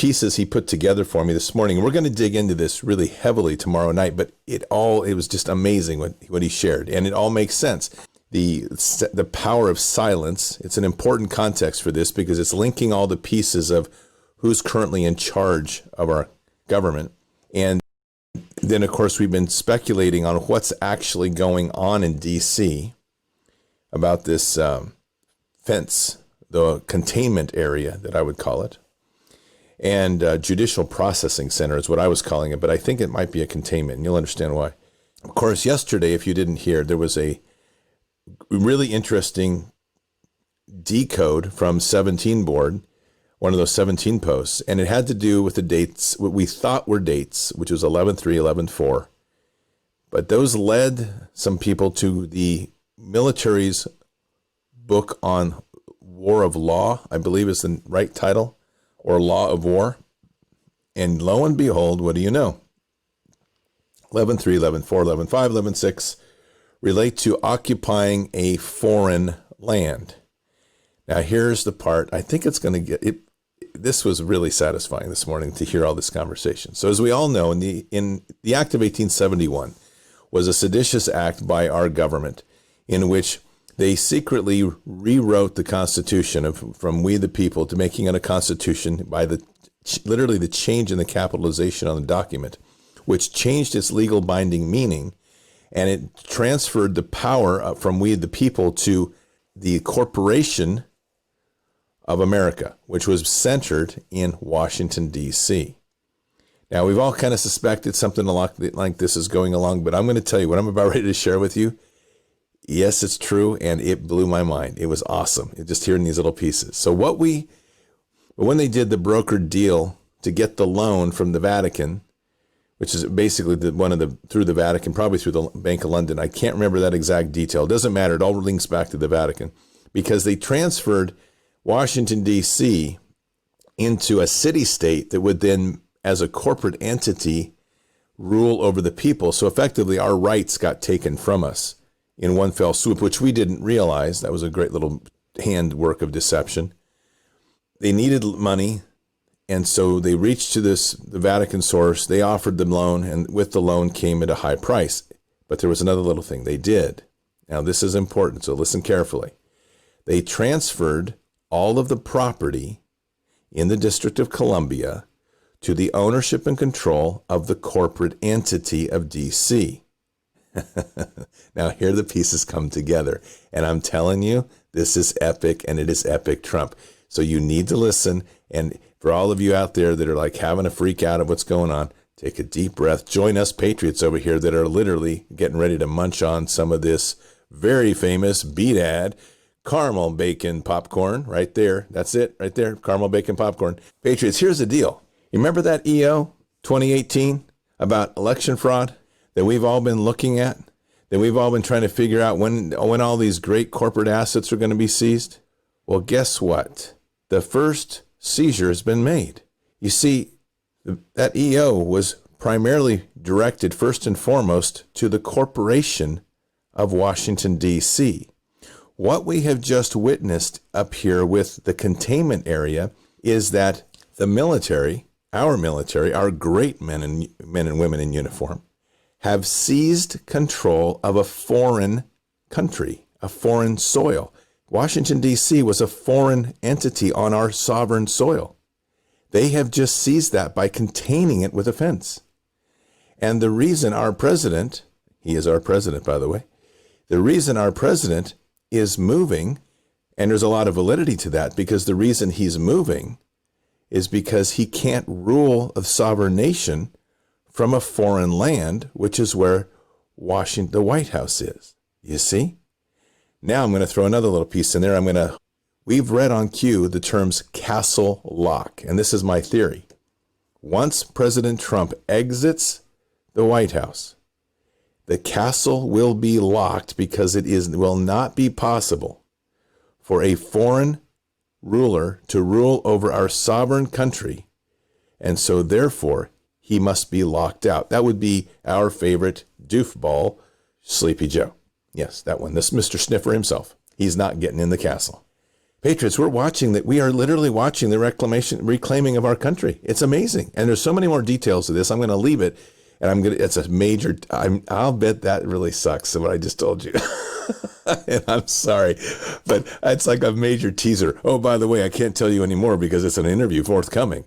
pieces he put together for me this morning. We're going to dig into this really heavily tomorrow night, but it was just amazing what he shared, and it all makes sense. The power of silence, it's an important context for this because it's linking all the pieces of who's currently in charge of our government. And then, of course, we've been speculating on what's actually going on in D.C. about this fence, the containment area that I would call it. And judicial processing center is what I was calling it, but I think it might be a containment, and you'll understand why. Of course, yesterday, if you didn't hear, there was a really interesting decode from 17 board, one of those 17 posts, and it had to do with the dates, what we thought were dates, which was 11/3, 11/4. But those led some people to the military's book on War of Law, I believe is the right title, or Law of War. And lo and behold, what do you know? 11/3, 11/4, 11/5, 11/6 relate to occupying a foreign land. Now, here's the part. I think it's going to get it. This was really satisfying this morning to hear all this conversation. So as we all know, in the Act of 1871 was a seditious act by our government in which they secretly rewrote the Constitution from we the people to making it a Constitution by literally the change in the capitalization on the document, which changed its legal binding meaning, and it transferred the power from we the people to the corporation of America, which was centered in Washington, D.C. Now, we've all kind of suspected something like this is going along, but I'm going to tell you what I'm about ready to share with you. Yes, it's true, and it blew my mind. It was awesome, just hearing these little pieces. So when they did the brokered deal to get the loan from the Vatican, which is basically through the Vatican, probably through the Bank of London. I can't remember that exact detail. It doesn't matter. It all links back to the Vatican because they transferred Washington, D.C. into a city-state that would then, as a corporate entity, rule over the people. So effectively, our rights got taken from us in one fell swoop, which we didn't realize. That was a great little handwork of deception. They needed money. And so they reached to the Vatican source. They offered them loan, and with the loan came at a high price. But there was another little thing they did. Now, this is important, so listen carefully. They transferred all of the property in the District of Columbia to the ownership and control of the corporate entity of D.C. Now, here the pieces come together. And I'm telling you, this is epic, and it is epic Trump. So you need to listen, and for all of you out there that are like having a freak out of what's going on, take a deep breath. Join us patriots over here that are literally getting ready to munch on some of this very famous BDAD caramel bacon popcorn right there. That's it right there. Caramel bacon popcorn. Patriots, here's the deal. You remember that EO 2018 about election fraud that we've all been looking at, that we've all been trying to figure out when all these great corporate assets are going to be seized? Well, guess what? The first seizure has been made. You see, that EO was primarily directed first and foremost to the corporation of Washington, D.C. What we have just witnessed up here with the containment area is that the military, our great men and women in uniform, have seized control of a foreign country, a foreign soil. Washington, D.C. was a foreign entity on our sovereign soil. They have just seized that by containing it with a fence. And the reason our president, he is our president, by the way, the reason our president is moving, and there's a lot of validity to that, because the reason he's moving is because he can't rule a sovereign nation from a foreign land, which is where the White House is. You see? Now I'm going to throw another little piece in there. We've read on cue the terms castle lock, and this is my theory. Once President Trump exits the White House, the castle will be locked because it will not be possible for a foreign ruler to rule over our sovereign country, and so therefore he must be locked out. That would be our favorite doofball, Sleepy Joe. Yes, that one. This Mr. Sniffer himself. He's not getting in the castle. Patriots, we're watching that. We are literally watching the reclaiming of our country. It's amazing. And there's so many more details to this. I'm going to leave it. And it's a major, I'll bet that really sucks, what I just told you. And I'm sorry, but it's like a major teaser. Oh, by the way, I can't tell you anymore because it's an interview forthcoming.